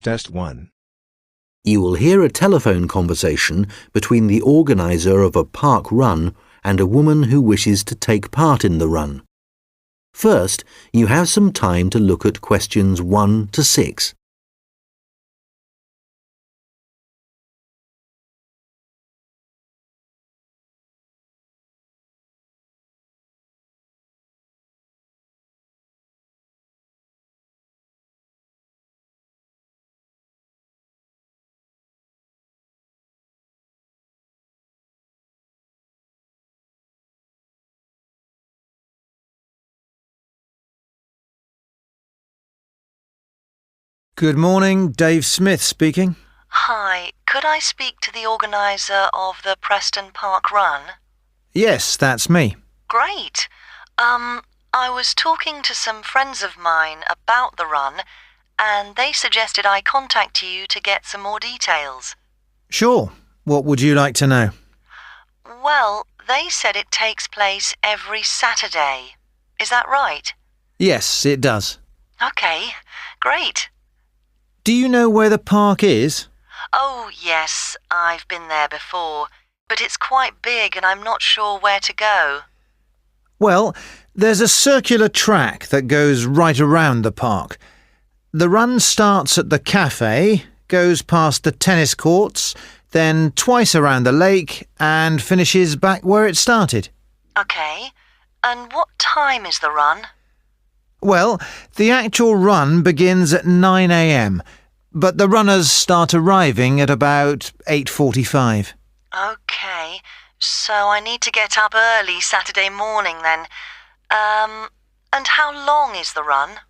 Test 1. You will hear a telephone conversation between the organizer of a park run and a woman who wishes to take part in the run. First, you have some time to look at questions 1 to 6. Good morning, Dave Smith speaking. Hi, could I speak to the organiser of the Preston Park Run? Yes, that's me. Great. I was talking to some friends of mine about the run, and they suggested I contact you to get some more details. Sure. What would you like to know? Well, they said it takes place every Saturday. Is that right? Yes, it does. Okay, great. Do you know where the park is? Oh, yes, I've been there before, but it's quite big and I'm not sure where to go. Well, there's a circular track that goes right around the park. The run starts at the cafe, goes past the tennis courts, then twice around the lake and finishes back where it started. Okay, and what time is the run? Well, the actual run begins at 9 a.m, but the runners start arriving at about 8:45. Okay, so I need to get up early Saturday morning then. And how long is the run?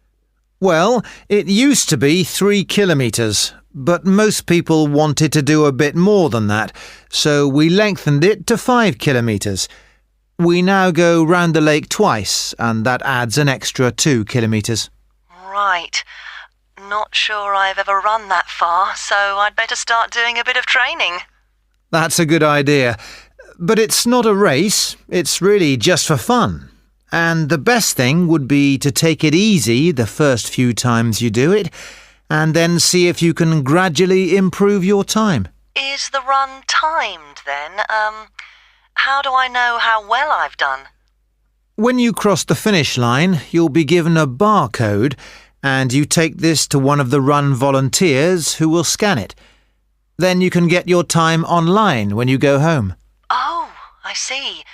Well, it used to be 3 kilometres, but most people wanted to do a bit more than that, so we lengthened it to 5 kilometres. We now go round the lake twice, and that adds an extra 2 kilometres. Right. Not sure I've ever run that far, so I'd better start doing a bit of training. That's a good idea. But it's not a race, it's really just for fun. And the best thing would be to take it easy the first few times you do it, and then see if you can gradually improve your time. Is the run timed then? How do I know how well I've done? When you cross the finish line, you'll be given a barcode, and you take this to one of the run volunteers who will scan it. Then you can get your time online when you go home. Oh, I see.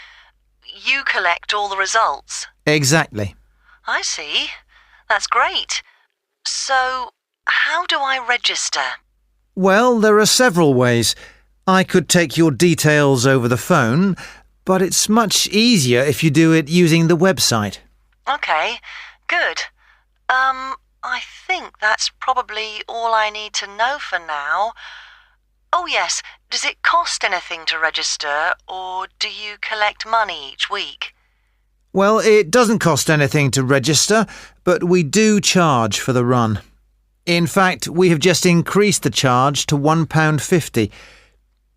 You collect all the results. Exactly. I see. That's great. So, how do I register? Well, there are several ways. I could take your details over the phone, but it's much easier if you do it using the website. Okay, good. I think that's probably all I need to know for now. Oh yes, does it cost anything to register, or do you collect money each week? Well, it doesn't cost anything to register, but we do charge for the run. In fact, we have just increased the charge to £1.50.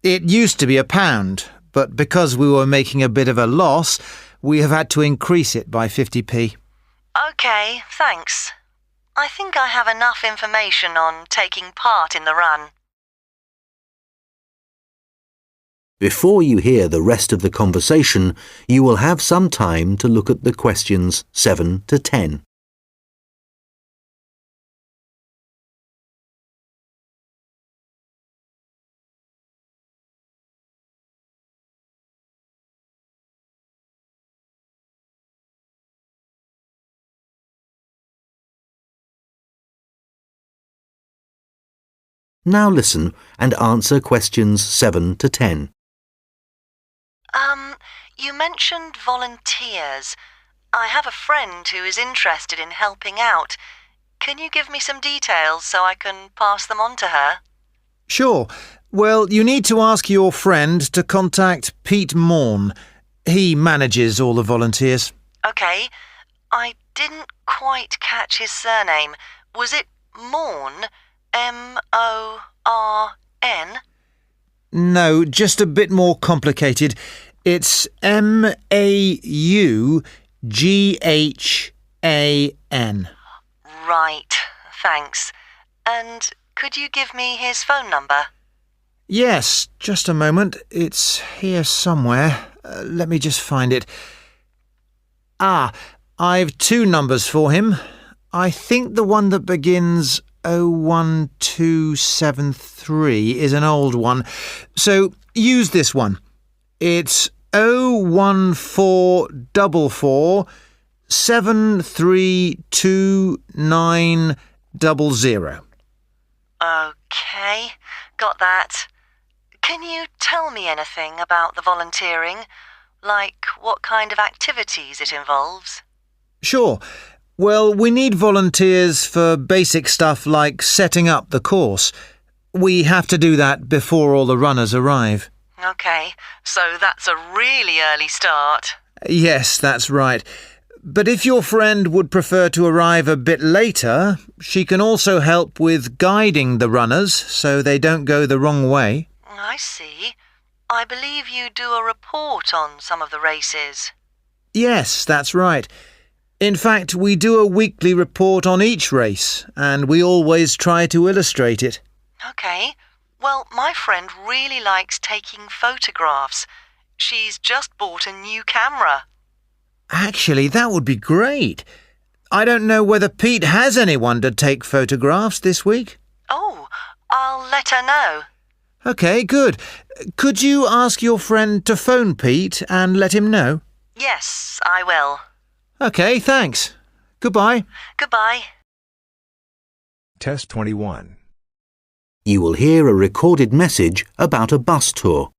It used to be £1, but because we were making a bit of a loss, we have had to increase it by 50p. Okay, thanks. I think I have enough information on taking part in the run. Before you hear the rest of the conversation, you will have some time to look at the questions 7 to 10. Now listen and answer questions 7 to 10. You mentioned volunteers. I have a friend who is interested in helping out. Can you give me some details so I can pass them on to her? Sure. Well, you need to ask your friend to contact Pete Morn. He manages all the volunteers. Okay. I didn't quite catch his surname. Was it Morn? M-O-R-N? No, just a bit more complicated. It's M-A-U-G-H-A-N. Right, thanks. And Could you give me his phone number? Yes, just a moment. It's here somewhere. Let me just find it. I've two numbers for him. I think the one that begins 01273 is an old one, so use this one. It's 01444 73290. Okay, got that. Can you tell me anything about the volunteering? Like what kind of activities it involves? Sure. Well, we need volunteers for basic stuff like setting up the course. We have to do that before all the runners arrive. Okay, so that's a really early start. Yes, that's right. But if your friend would prefer to arrive a bit later, she can also help with guiding the runners so they don't go the wrong way. I see. I believe you do a report on some of the races. Yes, that's right. In fact, we do a weekly report on each race, and we always try to illustrate it. Okay. Well, my friend really likes taking photographs. She's just bought a new camera. Actually, that would be great. I don't know whether Pete has anyone to take photographs this week. Oh, I'll let her know. OK, good. Could you ask your friend to phone Pete and let him know? Yes, I will. OK, thanks. Goodbye. Goodbye. Test 21. You will hear a recorded message about a bus tour.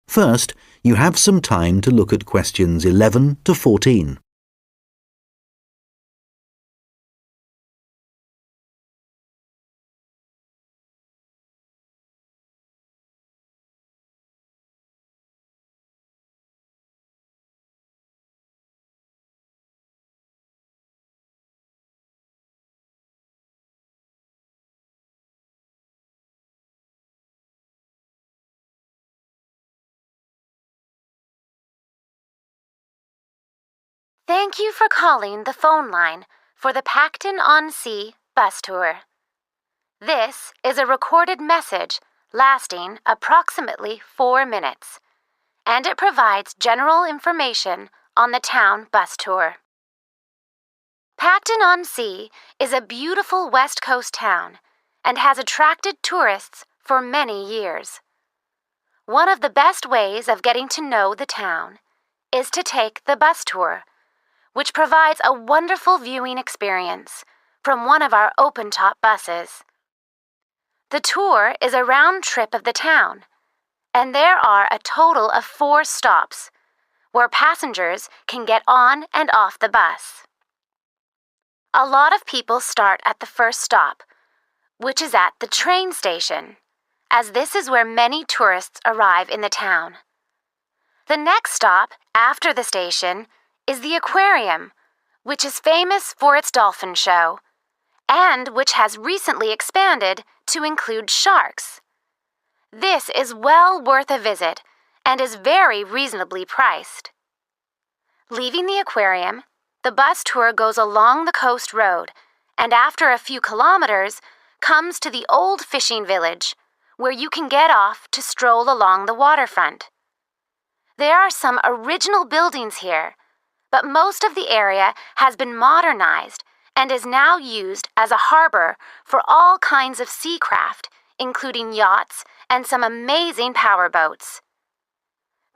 First, you have some time to look at questions 11 to 14. Thank you for calling the phone line for the Pacton-on-Sea bus tour. This is a recorded message lasting approximately 4 minutes, and it provides general information on the town bus tour. Pacton-on-Sea is a beautiful West Coast town and has attracted tourists for many years. One of the best ways of getting to know the town is to take the bus tour, which provides a wonderful viewing experience from one of our open-top buses. The tour is a round trip of the town, and there are a total of 4 stops where passengers can get on and off the bus. A lot of people start at the first stop, which is at the train station, as this is where many tourists arrive in the town. The next stop after the station is the aquarium, which is famous for its dolphin show, and which has recently expanded to include sharks. This is well worth a visit and is very reasonably priced. Leaving the aquarium, the bus tour goes along the coast road and after a few kilometers comes to the old fishing village, where you can get off to stroll along the waterfront. There are some original buildings here, but most of the area has been modernized and is now used as a harbor for all kinds of sea craft, including yachts and some amazing powerboats.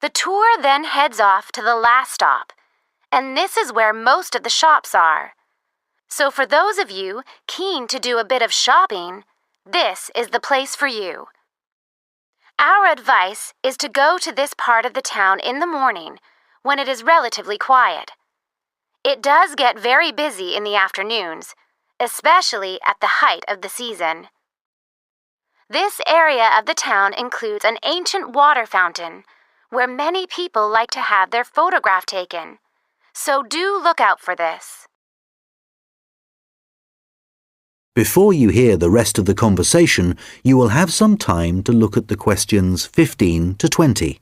The tour then heads off to the last stop, and this is where most of the shops are. So for those of you keen to do a bit of shopping, this is the place for you. Our advice is to go to this part of the town in the morning when it is relatively quiet. It does get very busy in the afternoons, especially at the height of the season. This area of the town includes an ancient water fountain where many people like to have their photograph taken, so do look out for this. Before you hear the rest of the conversation, you will have some time to look at the questions 15 to 20.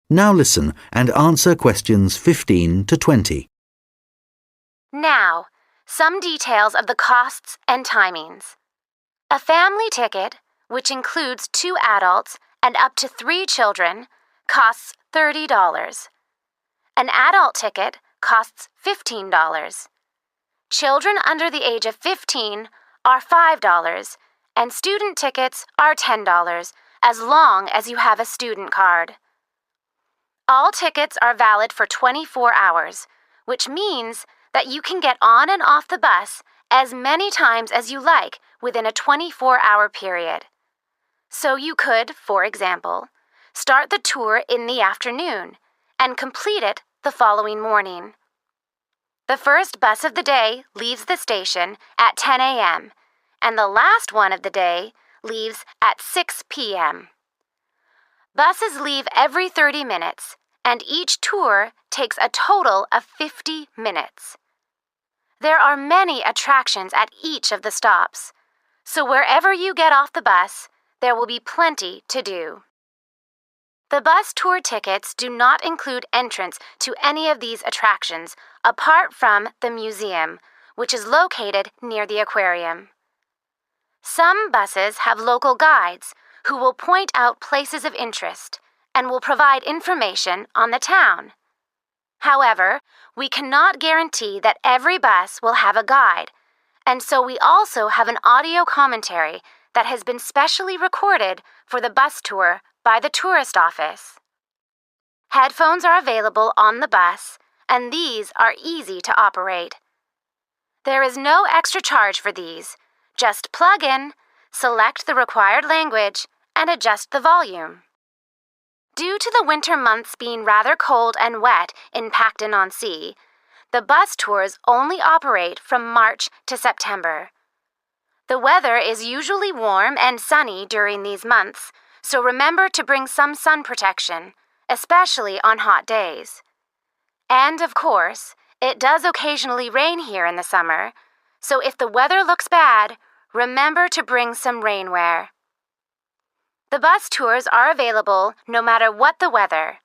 Now listen and answer questions 15 to 20. Now, some details of the costs and timings. A family ticket, which includes 2 adults and up to 3 children, costs $30. An adult ticket costs $15. Children under the age of 15 are $5, and student tickets are $10 as long as you have a student card. All tickets are valid for 24 hours, which means that you can get on and off the bus as many times as you like within a 24-hour period. So you could, for example, start the tour in the afternoon and complete it the following morning. The first bus of the day leaves the station at 10 a.m., and the last one of the day leaves at 6 p.m. Buses leave every 30 minutes, and each tour takes a total of 50 minutes. There are many attractions at each of the stops, so wherever you get off the bus, there will be plenty to do. The bus tour tickets do not include entrance to any of these attractions apart from the museum, which is located near the aquarium. Some buses have local guides who will point out places of interest and will provide information on the town. However, we cannot guarantee that every bus will have a guide, and so we also have an audio commentary that has been specially recorded for the bus tour by the tourist office. Headphones are available on the bus, and these are easy to operate. There is no extra charge for these. Just plug in, select the required language, and adjust the volume. Due to the winter months being rather cold and wet in Pacton-on-Sea, the bus tours only operate from March to September. The weather is usually warm and sunny during these months, so remember to bring some sun protection, especially on hot days. And of course, it does occasionally rain here in the summer, so if the weather looks bad, remember to bring some rainwear. The bus tours are available no matter what the weather.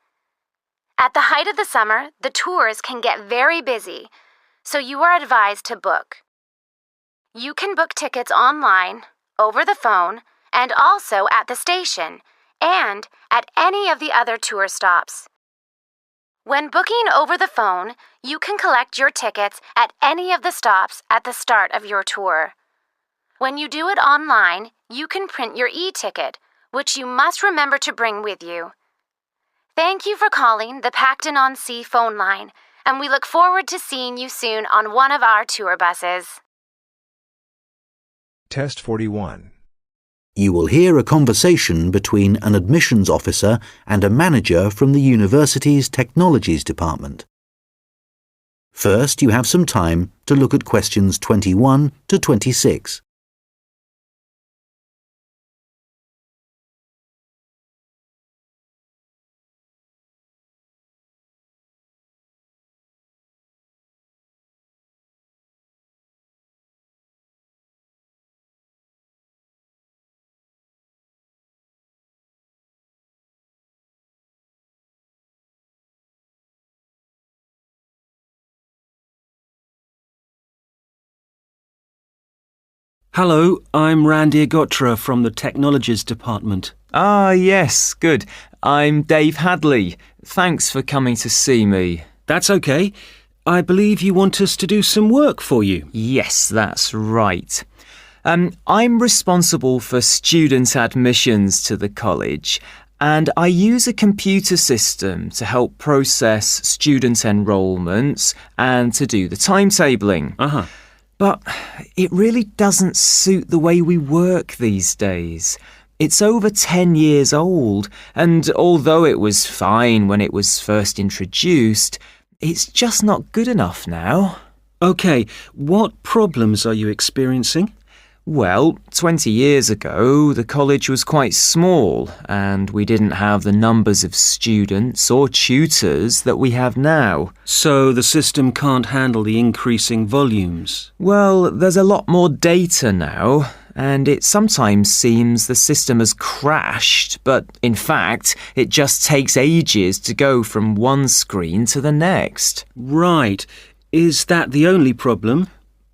At the height of the summer, the tours can get very busy, so you are advised to book. You can book tickets online, over the phone, and also at the station, and at any of the other tour stops. When booking over the phone, you can collect your tickets at any of the stops at the start of your tour. When you do it online, you can print your e-ticket, which you must remember to bring with you. Thank you for calling the Pacton-on-Sea phone line, and we look forward to seeing you soon on one of our tour buses. Test 41. You will hear a conversation between an admissions officer and a manager from the university's technologies department. First, you have some time to look at questions 21 to 26. Hello, I'm Randy Agotra from the Technologies Department. Ah, yes, good. I'm Dave Hadley. Thanks for coming to see me. That's okay. I believe you want us to do some work for you. Yes, that's right. I'm responsible for student admissions to the college, and I use a computer system to help process student enrolments and to do the timetabling. But it really doesn't suit the way we work these days. It's over 10 years old, and although it was fine when it was first introduced, it's just not good enough now. Okay, what problems are you experiencing? Well, 20 years ago, the college was quite small, and we didn't have the numbers of students or tutors that we have now. So the system can't handle the increasing volumes? Well, there's a lot more data now, and it sometimes seems the system has crashed, but in fact, it just takes ages to go from one screen to the next. Right. Is that the only problem?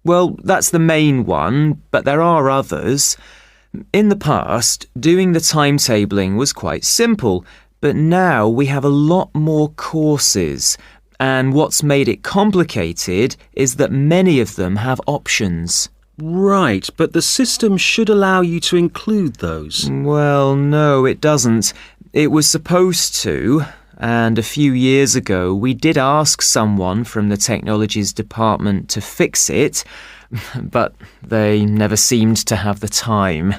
Well, that's the main one, but there are others. In the past, doing the timetabling was quite simple, but now we have a lot more courses, and what's made it complicated is that many of them have options. Right, but the system should allow you to include those. Well, no, it doesn't. It was supposed to, and a few years ago we did ask someone from the technologies department to fix it, but they never seemed to have the time.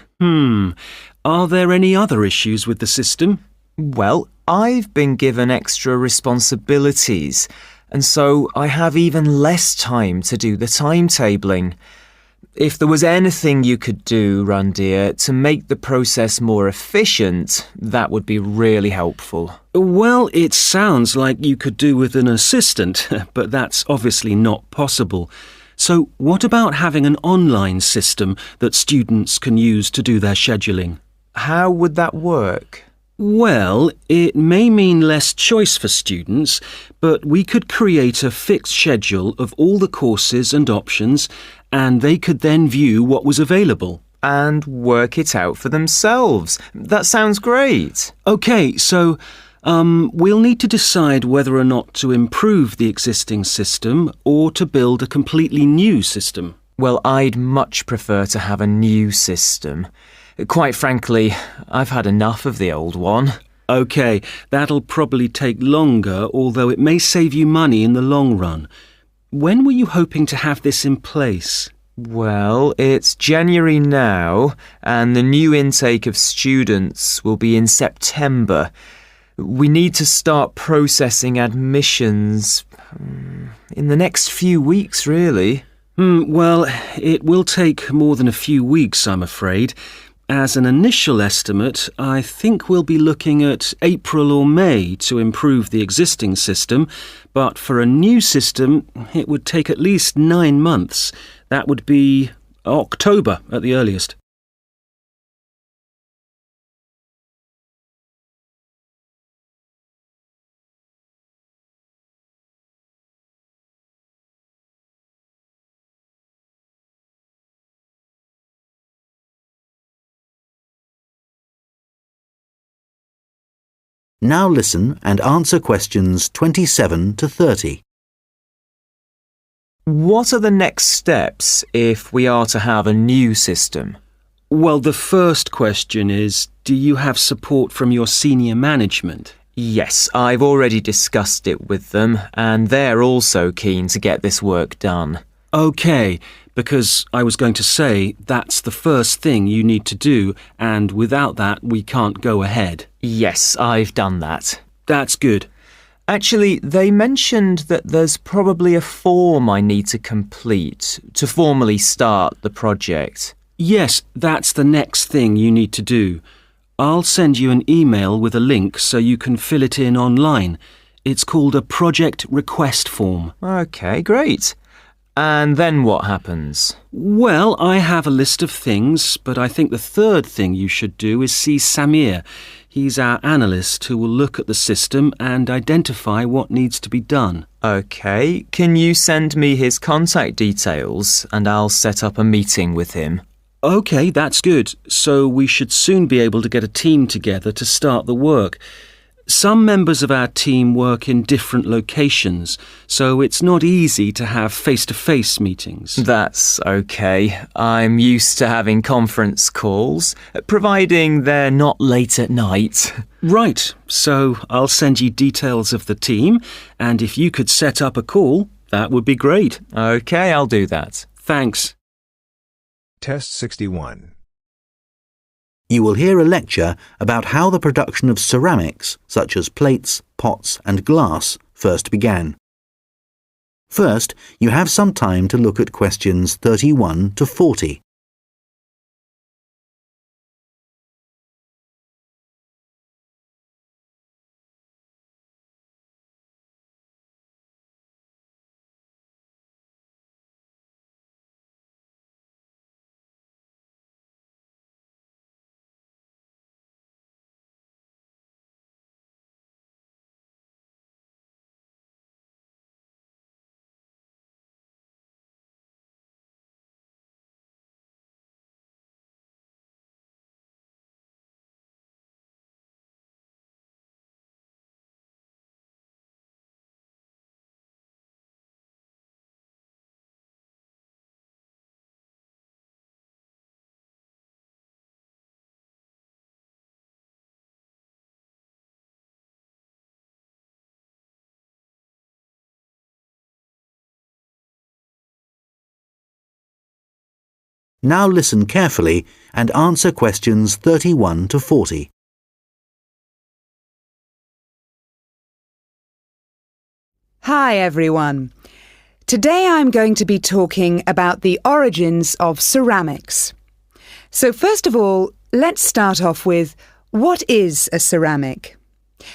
Are there any other issues with the system? Well, I've been given extra responsibilities, and so I have even less time to do the timetabling. If there was anything you could do, Randir, to make the process more efficient, that would be really helpful. Well, it sounds like you could do with an assistant, but that's obviously not possible. So what about having an online system that students can use to do their scheduling? How would that work? Well, it may mean less choice for students, but we could create a fixed schedule of all the courses and options, and they could then view what was available. And work it out for themselves. That sounds great. OK, so we'll need to decide whether or not to improve the existing system or to build a completely new system. Well, I'd much prefer to have a new system. Quite frankly, I've had enough of the old one. OK, that'll probably take longer, although it may save you money in the long run. When were you hoping to have this in place? Well, it's January now, and the new intake of students will be in September. We need to start processing admissions in the next few weeks, really. Well, it will take more than a few weeks, I'm afraid. As an initial estimate, I think we'll be looking at April or May to improve the existing system, but for a new system, it would take at least 9 months. That would be October at the earliest. Now listen and answer questions 27 to 30. What are the next steps if we are to have a new system? Well, the first question is, do you have support from your senior management? Yes, I've already discussed it with them, and they're also keen to get this work done. OK, because I was going to say that's the first thing you need to do, and without that we can't go ahead. Yes, I've done that. That's good. Actually, they mentioned that there's probably a form I need to complete to formally start the project. Yes, that's the next thing you need to do. I'll send you an email with a link so you can fill it in online. It's called a project request form. OK, great. And then what happens? Well, I have a list of things, but I think the third thing you should do is see Samir. He's our analyst who will look at the system and identify what needs to be done. OK, can you send me his contact details and I'll set up a meeting with him? OK, that's good. So we should soon be able to get a team together to start the work. Some members of our team work in different locations, so it's not easy to have face-to-face meetings. That's OK. I'm used to having conference calls, providing they're not late at night. Right, so I'll send you details of the team, and if you could set up a call, that would be great. OK, I'll do that. Thanks. Test 61. You will hear a lecture about how the production of ceramics, such as plates, pots and glass, first began. First, you have some time to look at questions 31 to 40. Now listen carefully and answer questions 31 to 40. Hi everyone. Today I'm going to be talking about the origins of ceramics. So first of all, let's start off with, what is a ceramic?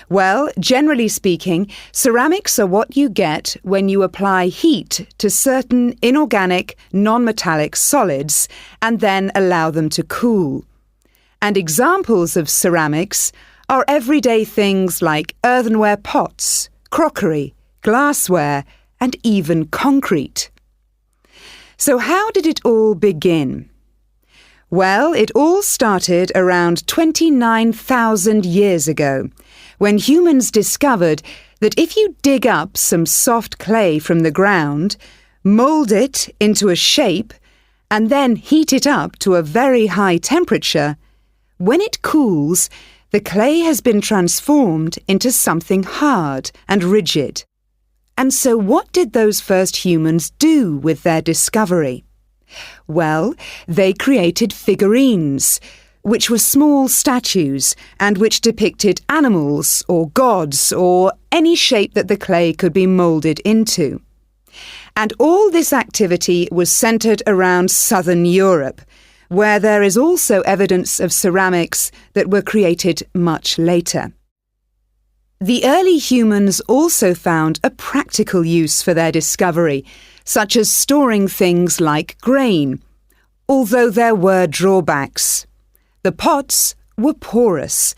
Well, generally speaking, ceramics are what you get when you apply heat to certain inorganic, non-metallic solids and then allow them to cool. And examples of ceramics are everyday things like earthenware pots, crockery, glassware, and even concrete. So how did it all begin? Well, it all started around 29,000 years ago, when humans discovered that if you dig up some soft clay from the ground, mould it into a shape, and then heat it up to a very high temperature, when it cools, the clay has been transformed into something hard and rigid. And so what did those first humans do with their discovery? Well, they created figurines, which were small statues and which depicted animals or gods or any shape that the clay could be moulded into. And all this activity was centred around southern Europe, where there is also evidence of ceramics that were created much later. The early humans also found a practical use for their discovery, such as storing things like grain, although there were drawbacks. The pots were porous,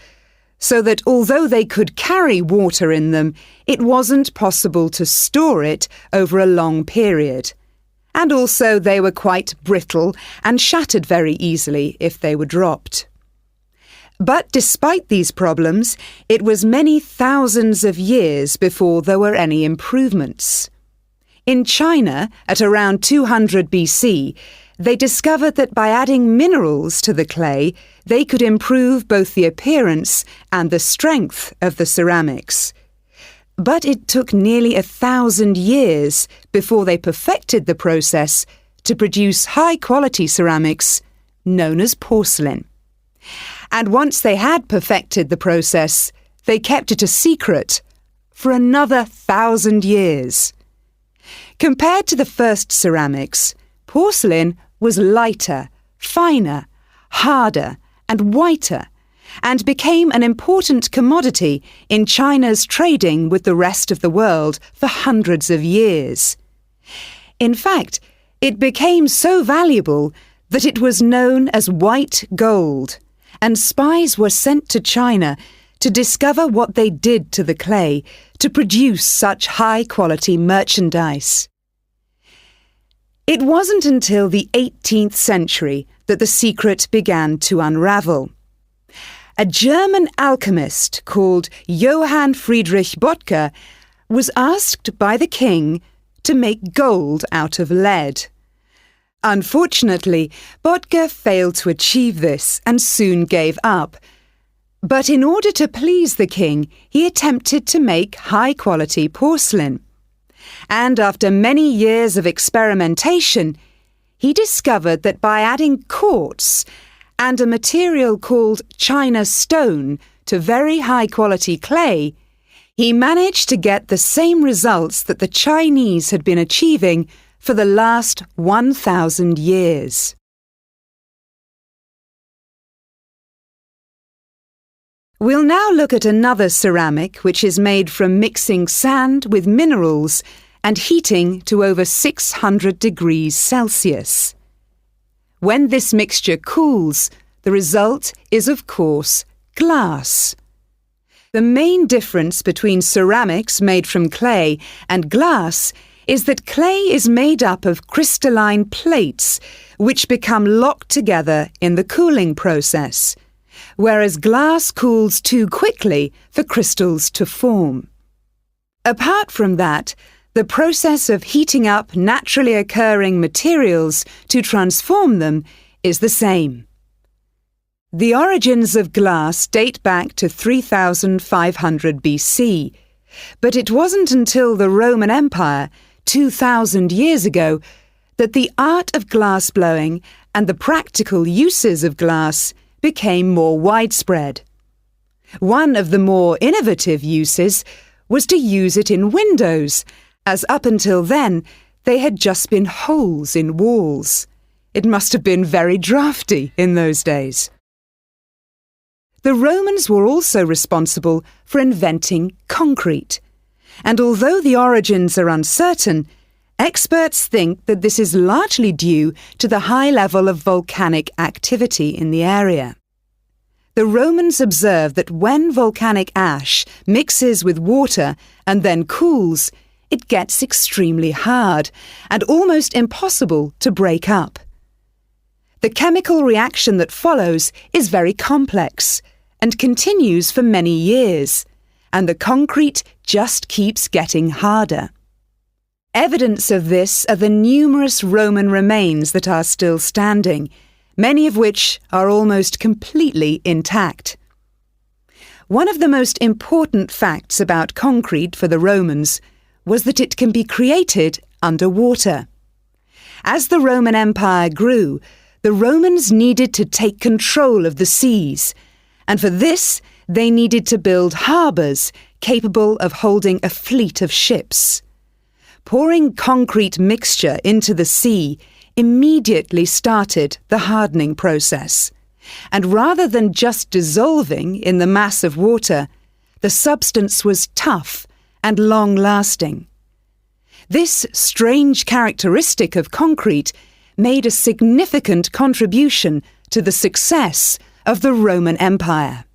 so that although they could carry water in them, it wasn't possible to store it over a long period. And also they were quite brittle and shattered very easily if they were dropped. But despite these problems, it was many thousands of years before there were any improvements. In China, at around 200 BC, they discovered that by adding minerals to the clay, they could improve both the appearance and the strength of the ceramics. But it took nearly 1,000 years before they perfected the process to produce high-quality ceramics known as porcelain. And once they had perfected the process, they kept it a secret for another 1,000 years. Compared to the first ceramics, porcelain was lighter, finer, harder, and whiter, and became an important commodity in China's trading with the rest of the world for hundreds of years. In fact, it became so valuable that it was known as white gold, and spies were sent to China to discover what they did to the clay to produce such high-quality merchandise. It wasn't until the 18th century that the secret began to unravel. A German alchemist called Johann Friedrich Böttger was asked by the king to make gold out of lead. Unfortunately, Böttger failed to achieve this and soon gave up. But in order to please the king, he attempted to make high-quality porcelain. And after many years of experimentation, he discovered that by adding quartz and a material called China stone to very high-quality clay, he managed to get the same results that the Chinese had been achieving for the last 1,000 years. We'll now look at another ceramic which is made from mixing sand with minerals and heating to over 600 degrees Celsius. When this mixture cools, the result is, of course, glass. The main difference between ceramics made from clay and glass is that clay is made up of crystalline plates which become locked together in the cooling process, whereas glass cools too quickly for crystals to form. Apart from that, the process of heating up naturally occurring materials to transform them is the same. The origins of glass date back to 3,500 BC, but it wasn't until the Roman Empire, 2,000 years ago, that the art of glass blowing and the practical uses of glass became more widespread. One of the more innovative uses was to use it in windows, as up until then they had just been holes in walls. It must have been very drafty in those days. The Romans were also responsible for inventing concrete, and although the origins are uncertain, experts think that this is largely due to the high level of volcanic activity in the area. The Romans observed that when volcanic ash mixes with water and then cools, it gets extremely hard and almost impossible to break up. The chemical reaction that follows is very complex and continues for many years, and the concrete just keeps getting harder. Evidence of this are the numerous Roman remains that are still standing, many of which are almost completely intact. One of the most important facts about concrete for the Romans was that it can be created underwater. As the Roman Empire grew, the Romans needed to take control of the seas, and for this they needed to build harbours capable of holding a fleet of ships. Pouring concrete mixture into the sea immediately started the hardening process, and rather than just dissolving in the mass of water, the substance was tough and long-lasting. This strange characteristic of concrete made a significant contribution to the success of the Roman Empire.